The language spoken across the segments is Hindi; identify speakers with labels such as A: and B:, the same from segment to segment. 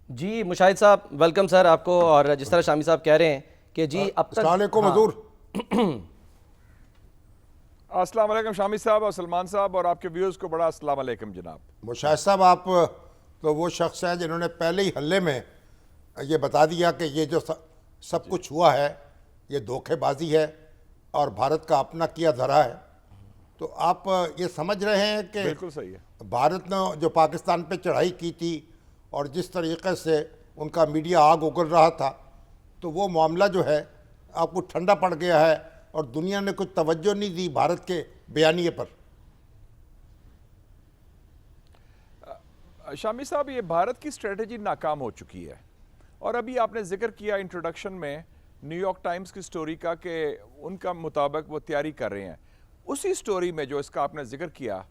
A: जी मुशाहिद साहब, वेलकम सर आपको। और जिस तरह शामी साहब कह रहे हैं कि जी अब तक
B: हजूर
C: अस्सलाम वालेकुम शामी साहब और सलमान साहब और आपके व्यूअर्स को बड़ा अस्सलाम वालेकुम जनाब।
B: मुशाहिद साहब, आप तो वो शख्स हैं जिन्होंने पहले ही हल्ले में ये बता दिया कि ये जो सब कुछ हुआ है ये धोखेबाजी है और भारत का अपना किया धरा है। तो आप ये समझ रहे हैं कि
C: बिल्कुल सही है।
B: भारत ने जो पाकिस्तान पे चढ़ाई की थी और जिस तरीके से उनका मीडिया आग उगल रहा था, तो वो मामला जो है आपको ठंडा पड़ गया है और दुनिया ने कुछ तवज्जो नहीं दी भारत के बयानिए पर।
C: शामी साहब, ये भारत की स्ट्रेटजी नाकाम हो चुकी है। और अभी आपने जिक्र किया इंट्रोडक्शन में न्यूयॉर्क टाइम्स की स्टोरी का कि उनका मुताबिक वो तैयारी कर रहे हैं। उसी स्टोरी में जो इसका आपने जिक्र किया,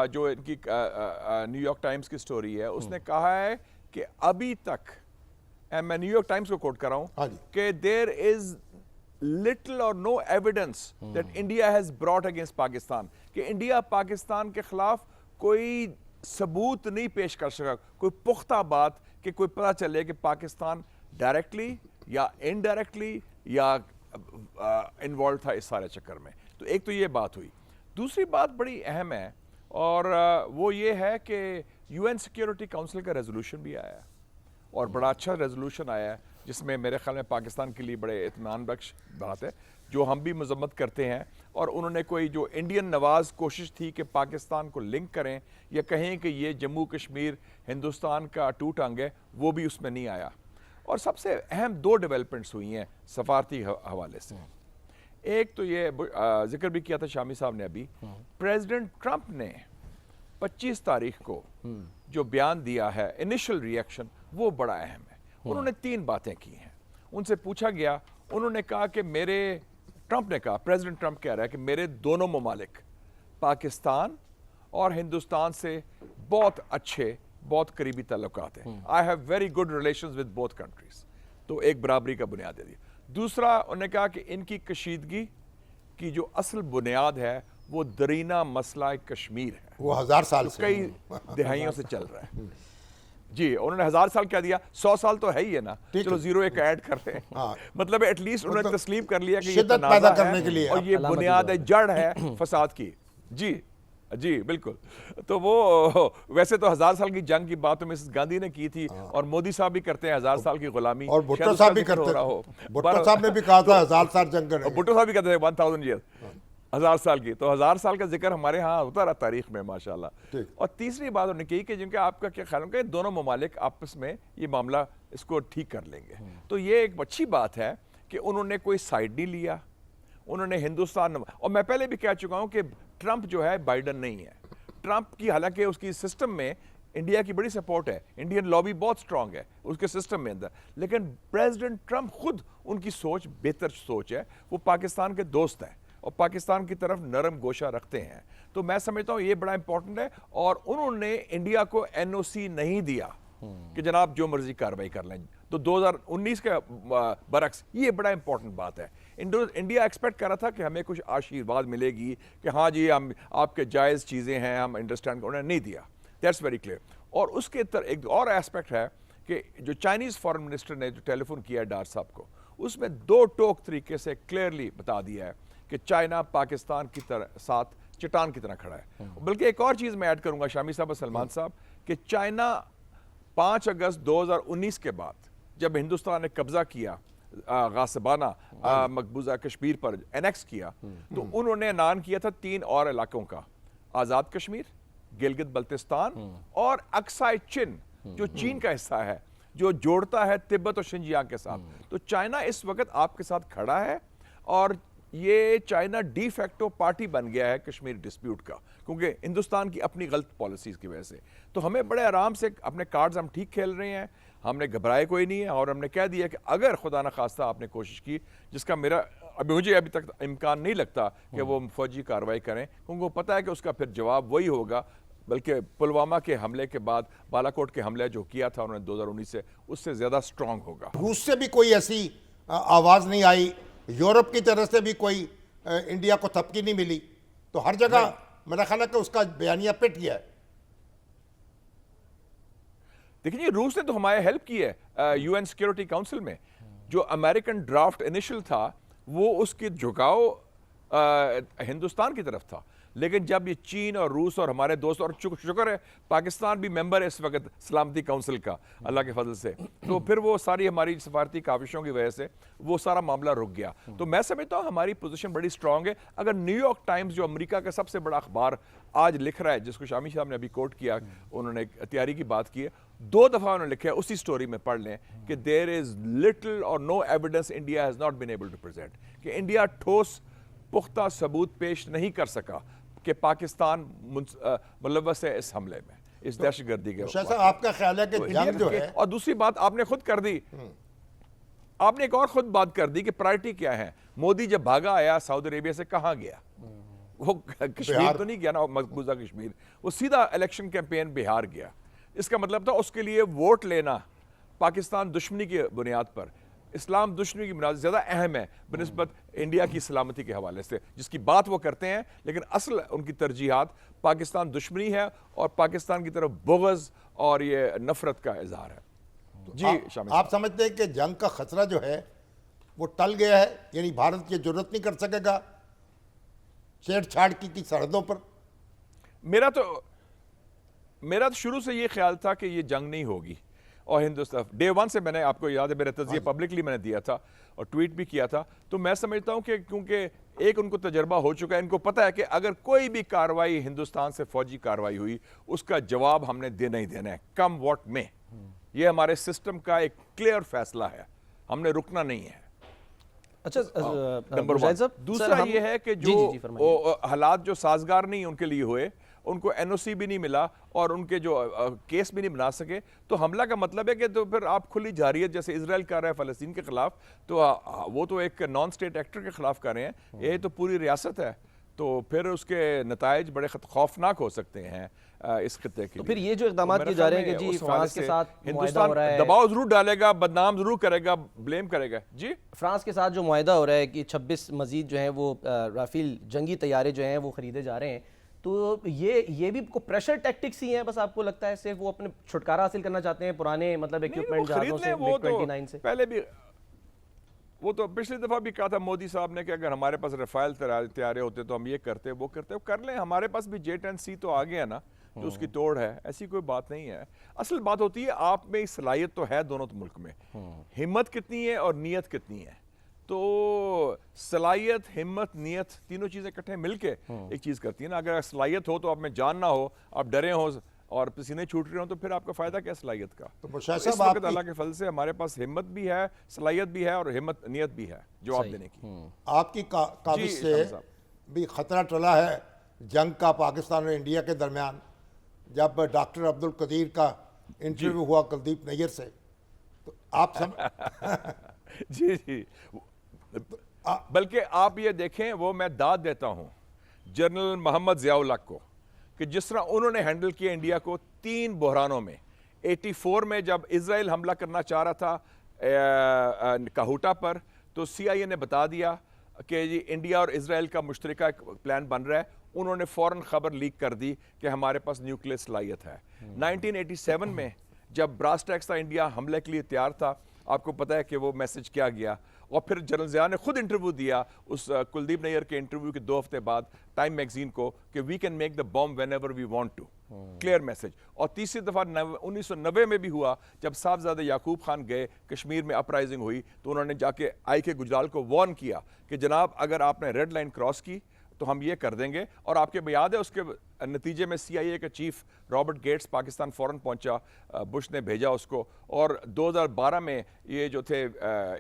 C: जो इनकी न्यूयॉर्क टाइम्स की स्टोरी है, उसने कहा है कि अभी तक, मैं न्यूयॉर्क टाइम्स को कोट कर रहा हूं, कि there is little or no evidence that India has brought against Pakistan, कि इंडिया पाकिस्तान के खिलाफ कोई सबूत नहीं पेश कर सका, कोई पुख्ता बात कि कोई पता चले कि पाकिस्तान डायरेक्टली या इनडायरेक्टली या इन्वॉल्व था इस सारे चक्कर में। तो एक तो ये बात हुई। दूसरी बात बड़ी अहम है और वो ये है कि यूएन सिक्योरिटी काउंसिल का रेजोल्यूशन भी आया है और बड़ा अच्छा रेजोल्यूशन आया है, जिसमें मेरे ख्याल में पाकिस्तान के लिए बड़े इत्मीनान बख्श बात है, जो हम भी मजम्मत करते हैं। और उन्होंने कोई जो इंडियन नवाज कोशिश थी कि पाकिस्तान को लिंक करें या कहें कि ये जम्मू कश्मीर हिंदुस्तान का अटूट अंग है, वो भी उसमें नहीं आया। और सबसे अहम दो डेवलपमेंट्स हुई हैं सफारती हवाले से। एक तो ये जिक्र भी किया था शामी साहब ने अभी, प्रेसिडेंट ट्रंप ने 25 तारीख को जो बयान दिया है, इनिशियल रिएक्शन, वो बड़ा अहम है। उन्होंने 3 बातें की हैं। उनसे पूछा गया, उन्होंने कहा कि ट्रंप ने कहा, प्रेसिडेंट ट्रंप कह रहा है कि मेरे दोनों ममालिक पाकिस्तान और हिंदुस्तान से बहुत अच्छे, बहुत करीबी ताल्लुकात हैं। I have very good relations with both countries. तो एक बराबरी का बुनियाद दे दिया। दूसरा, उन्होंने कहा कि इनकी कशीदगी की जो असल बुनियाद है वो दरीना मसला कश्मीर है,
B: वो 1000 साल
C: तो
B: से,
C: कई दिहाइयों से चल रहा है। जी, उन्होंने 1000 साल क्या दिया, 100 साल तो है ही है ना, चलो जीरो एक ऐड कर रहे हैं। मतलब एटलीस्ट उन्होंने तस्लीम कर लिया कि ये
B: पैदा करने के लिए
C: और ये बुनियाद है, जड़ है फसाद की। जी जी बिल्कुल। तो वो वैसे तो 1000 साल की जंग की बात तो मिसेस गांधी ने की थी और मोदी साहब भी करते हैं 1000 साल की गुलामी,
B: और भुट्टो साहब भी करते हैं। भुट्टो साहब ने भी कहा था 1000 साल जंग करेंगे।
C: भुट्टो साहब भी कहते थे 1000 ईयर, 1000 साल की। तो 1000 साल का जिक्र हमारे यहाँ होता रहा तारीख में माशाल्लाह। और तीसरी बात उन्होंने कही कि जिनके आपका क्या ख्याल है, दोनों ममालिक आपस में ये मामला इसको ठीक कर लेंगे। तो ये एक अच्छी बात है कि उन्होंने कोई साइड नहीं लिया। उन्होंने हिंदुस्तान, और मैं पहले भी कह चुका हूं कि ट्रंप जो है बाइडन नहीं है। ट्रंप की हालांकि उसकी सिस्टम में इंडिया की बड़ी सपोर्ट है, इंडियन लॉबी बहुत स्ट्रांग है उसके सिस्टम में अंदर, लेकिन प्रेसिडेंट ट्रंप खुद, उनकी सोच बेहतर सोच है, वो पाकिस्तान के दोस्त हैं और पाकिस्तान की तरफ नरम गोशा रखते हैं। तो मैं समझता हूं ये बड़ा इंपॉर्टेंट है। और उन्होंने इंडिया को एनओसी नहीं दिया कि जनाब जो मर्जी कार्रवाई कर लें। तो 2019 के बरक्स ये बड़ा इंपॉर्टेंट बात है। इंडिया एक्सपेक्ट कर रहा था कि हमें कुछ आशीर्वाद मिलेगी कि हाँ जी हम आपके जायज़ चीज़ें हैं, हम अंडरस्टैंड, उन्होंने नहीं दिया। That's very clear. और उसके एक और एस्पेक्ट है कि जो चाइनीज़ फॉरेन मिनिस्टर ने जो टेलीफोन किया डार साहब को, उसमें 2 टोक तरीके से क्लियरली बता दिया है कि चाइना पाकिस्तान की तरह साथ चट्टान की तरह खड़ा है। बल्कि एक और चीज़ मैं ऐड करूंगा शामी साहब और सलमान साहब, कि चाइना 5 अगस्त 2019 के बाद जब हिंदुस्तान ने कब्जा किया गासिबाना मकबूजा कश्मीर पर, एनेक्स किया, तो उन्होंने ऐलान किया था 3 और इलाकों का, आज़ाद कश्मीर, गिलगित बल्तिस्तान और अक्साई चिन जो चीन का हिस्सा है, जो जोड़ता है तिब्बत और शिंजियांग के साथ। तो चाइना इस वक्त आपके साथ खड़ा है और ये चाइना डी फैक्टो पार्टी बन गया है कश्मीर डिस्प्यूट का, क्योंकि हिंदुस्तान की अपनी गलत पॉलिसीज की वजह से। तो हमें बड़े आराम से अपने कार्ड्स हम ठीक खेल रहे हैं, हमने घबराए कोई नहीं है। और हमने कह दिया कि अगर खुदा न खास्ता आपने कोशिश की, जिसका मुझे अभी तक इम्कान नहीं लगता कि वो फौजी कार्रवाई करें, क्योंकि वो पता है कि उसका फिर जवाब वही होगा, बल्कि पुलवामा के हमले के बाद बालाकोट के हमले जो किया था उन्होंने 2019 से, उससे ज़्यादा स्ट्रांग होगा।
B: रूस से भी कोई ऐसी आवाज़ नहीं आई, यूरोप की तरफ से भी कोई इंडिया को थपकी नहीं मिली, तो हर जगह मेरा ख्याल है कि उसका बयानिया पिट गया है।
C: देखिए जी, रूस ने तो हमारे हेल्प की है यूएन सिक्योरिटी काउंसिल में। जो अमेरिकन ड्राफ्ट इनिशियल था वो उसके झुकाव हिंदुस्तान की तरफ था, लेकिन जब ये चीन और रूस और हमारे दोस्त, और शुक्र है पाकिस्तान भी मेंबर है इस वक्त सलामती काउंसिल का अल्लाह के फजल से, तो फिर वो सारी हमारी सफारती काविशों की वजह से वो सारा मामला रुक गया। तो मैं समझता हूँ हमारी पोजीशन बड़ी स्ट्रांग है। अगर न्यूयॉर्क टाइम्स जो अमेरिका का सबसे बड़ा अखबार आज लिख रहा है, जिसको शामी साहब ने अभी कोट किया, उन्होंने तैयारी की बात की है, 2 दफा उन्होंने लिखा है, उसी स्टोरी में पढ़ लें कि there is little or no evidence India has not been able to present, कि इंडिया ठोस पुख्ता सबूत पेश नहीं कर सका कि पाकिस्तान मुलव्वस है इस हमले में, इस दहशतगर्दी के।
B: शाह साहब, आपका ख्याल है कि जंग जो है,
C: और दूसरी बात आपने खुद कर दी, आपने एक और खुद बात कर दी कि प्रायोरिटी क्या है। मोदी जब भागा आया सऊदी अरेबिया से, कहां गया? वो कश्मीर तो नहीं गया ना, मकबूजा कश्मीर, वो सीधा इलेक्शन कैंपेन बिहार गया। इसका मतलब था उसके लिए वोट लेना पाकिस्तान दुश्मनी की बुनियाद पर, इस्लाम दुश्मनी की बुनियाद ज़्यादा अहम है बनिस्बत इंडिया की सलामती के हवाले से, जिसकी बात वो करते हैं, लेकिन असल उनकी तरजीहात पाकिस्तान दुश्मनी है और पाकिस्तान की तरफ बुग़्ज़ और ये नफरत का इजहार है। जी शामिल
B: आप समझते हैं कि जंग का खतरा जो है वो टल गया है, यानी भारत की जरूरत नहीं कर सकेगा छेड़छाड़ की सरहदों पर?
C: मेरा तो शुरू से ये ख्याल था कि ये जंग नहीं होगी, और हिंदुस्तान डे 1 से, मैंने आपको याद है मेरा तज़किया पब्लिकली मैंने दिया था और ट्वीट भी किया था। तो मैं समझता हूं कि क्योंकि एक उनको तजर्बा हो चुका है, इनको पता है कि अगर कोई भी कार्रवाई हिंदुस्तान से फौजी कार्रवाई हुई, उसका जवाब हमने देना ही देना है, कम वॉट में। ये हमारे सिस्टम का एक क्लियर फैसला है, हमने रुकना नहीं है।
A: अच्छा
C: नंबर 1। दूसरा ये है कि जो हालात जो साजगार नहीं उनके लिए हुए, उनको एनओसी भी नहीं मिला और उनके जो केस भी नहीं बना सके, तो हमला का मतलब है कि तो फिर आप खुली जारियत जैसे इजराइल कर रहा है फ़लस्तीन के खिलाफ, तो वो तो एक नॉन स्टेट एक्टर के खिलाफ कर रहे हैं, ये तो पूरी रियासत है, तो फिर उसके नताइज बड़े खौफनाक हो सकते हैं इस खित्ते के।
A: तो फिर ये जो इकदाम किए जा रहे हैं कि जी फ्रांस के साथ
C: हिंदुस्तान दबाव जरूर डालेगा, बदनाम जरूर करेगा, ब्लेम करेगा। जी,
A: फ्रांस के साथ जो मुआहदा हो रहा है कि 26 मजीद जो है वो राफेल जंगी तैयारे जो हैं वो खरीदे जा रहे हैं, तो ये भी को प्रेशर टैक्टिक्स ही हैं? बस आपको लगता है सिर्फ वो अपने छुटकारा हासिल करना चाहते हैं पुराने मतलब इक्विपमेंट जहाज़ों से, MiG-29 से?
C: पहले भी वो तो पिछली दफा भी कहा था मोदी साहब ने कि अगर हमारे पास रफाल तैयारे होते तो हम ये करते वो करते, वो कर लें। हमारे पास भी J-10C तो आ गया ना, जो उसकी तोड़ है, ऐसी कोई बात नहीं है। असल बात होती है आप में सलाहियत तो है दोनों मुल्क में, हिम्मत कितनी है और नीयत कितनी है। तो सलाहियत, हिम्मत, नियत तीनों चीजें इकट्ठे मिलके एक चीज करती है ना। अगर सलाहियत हो तो आप में जान ना हो, आप डरे हो और पसीने छूट रहे हो, तो फिर आपका फायदा क्या सलाहियत का?
B: तो
C: इस वक्त अल्लाह के फल से हमारे पास हिम्मत भी है, सलाहियत भी है और हिम्मत नियत भी है जवाब देने की।
B: आपकी काबिज से भी खतरा टला है जंग का पाकिस्तान और इंडिया के दरमियान, जब डॉक्टर अब्दुल कदीर का इंटरव्यू हुआ कुलदीप नैयर से, तो आप
C: जी जी, बल्कि आप ये देखें, वो मैं दाद देता हूं जनरल मोहम्मद ज़ियाउल हक को कि जिस तरह उन्होंने हैंडल किया इंडिया को 3 बहरानों में। 84 में जब इजराइल हमला करना चाह रहा था काहूटा पर, तो CIA ने बता दिया कि जी इंडिया और इजराइल का मुश्तरका प्लान बन रहा है। उन्होंने फौरन खबर लीक कर दी कि हमारे पास न्यूक्लियर सलाहियत है। 1987 में जब ब्रास टैक्स था, इंडिया हमले के लिए तैयार था, आपको पता है कि वो मैसेज क्या गया। और फिर जनरल ज़िया ने खुद इंटरव्यू दिया उस कुलदीप नैयर के इंटरव्यू के 2 हफ्ते बाद टाइम मैगजीन को कि we can make the bomb whenever we want to, clear message. और तीसरी दफ़ा 1990 में भी हुआ, जब साहबजादे याकूब खान गए, कश्मीर में अपराइजिंग हुई, तो उन्होंने जाके IK गुजराल को वार्न किया कि जनाब अगर आपने रेड लाइन क्रॉस की तो हम ये कर देंगे। और आपके याद है उसके नतीजे में CIA का चीफ रॉबर्ट गेट्स पाकिस्तान फ़ौरन पहुंचा, बुश ने भेजा उसको। और 2012 में ये जो थे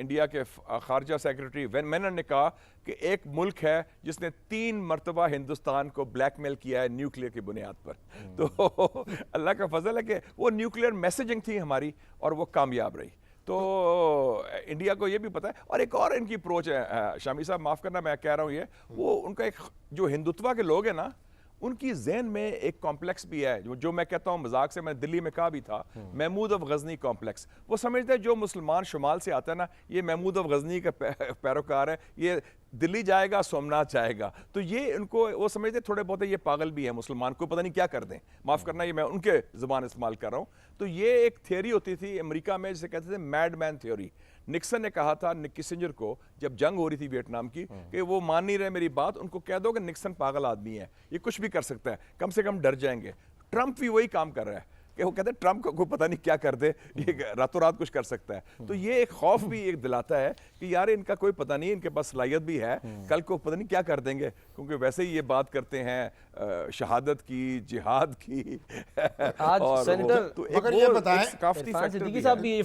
C: इंडिया के खारजा सेक्रेटरी वेन मेनन ने कहा कि एक मुल्क है जिसने 3 मरतबा हिंदुस्तान को ब्लैकमेल किया है न्यूक्लियर की बुनियाद पर। तो अल्लाह का फजल है कि वो न्यूक्लियर मैसेजिंग थी हमारी और वो कामयाब रही। तो इंडिया को ये भी पता है। और एक और इनकी अप्रोच है, शामी साहब माफ़ करना मैं कह रहा हूँ, ये वो उनका एक जो हिंदुत्व के लोग हैं ना, उनकी जहन में एक कॉम्प्लेक्स भी है जो मैं कहता हूँ मजाक से, मैं दिल्ली में कहा भी था, महमूद ऑफ गजनी कॉम्प्लेक्स। वो समझते हैं जो मुसलमान शुमाल से आता है ना, ये महमूद ऑफ गजनी का पैरोकार है, ये दिल्ली जाएगा, सोमनाथ जाएगा। तो ये उनको वो समझते थोड़े बहुत ये पागल भी है मुसलमान, को पता नहीं क्या कर दें। माफ करना, ये मैं उनके जुबान इस्तेमाल कर रहा हूं। तो ये एक थियोरी होती थी अमेरिका में जिसे कहते थे मैडमैन थ्योरी। निक्सन ने कहा था किसिंजर को जब जंग हो रही थी वियतनाम की कि वो मान नहीं रहे मेरी बात, उनको कह दो कि निक्सन पागल आदमी है, ये कुछ भी कर सकता है, कम से कम डर जाएंगे। ट्रंप भी वही काम कर रहा है कि वो कहते हैं ट्रंप को पता नहीं क्या कर दे, ये रातों रात कुछ कर सकता है। तो ये एक खौफ भी एक दिलाता है कि यार इनका कोई पता नहीं, इनके पास सलाहियत भी है, कल को पता नहीं क्या कर देंगे, क्योंकि वैसे ही ये बात करते हैं शहादत की, जिहाद की।
A: आज
C: और
A: सेनेटर
C: तो
B: मगर ये बताएं,
C: काफी
A: इरफान सिद्दीकी साहब भी यही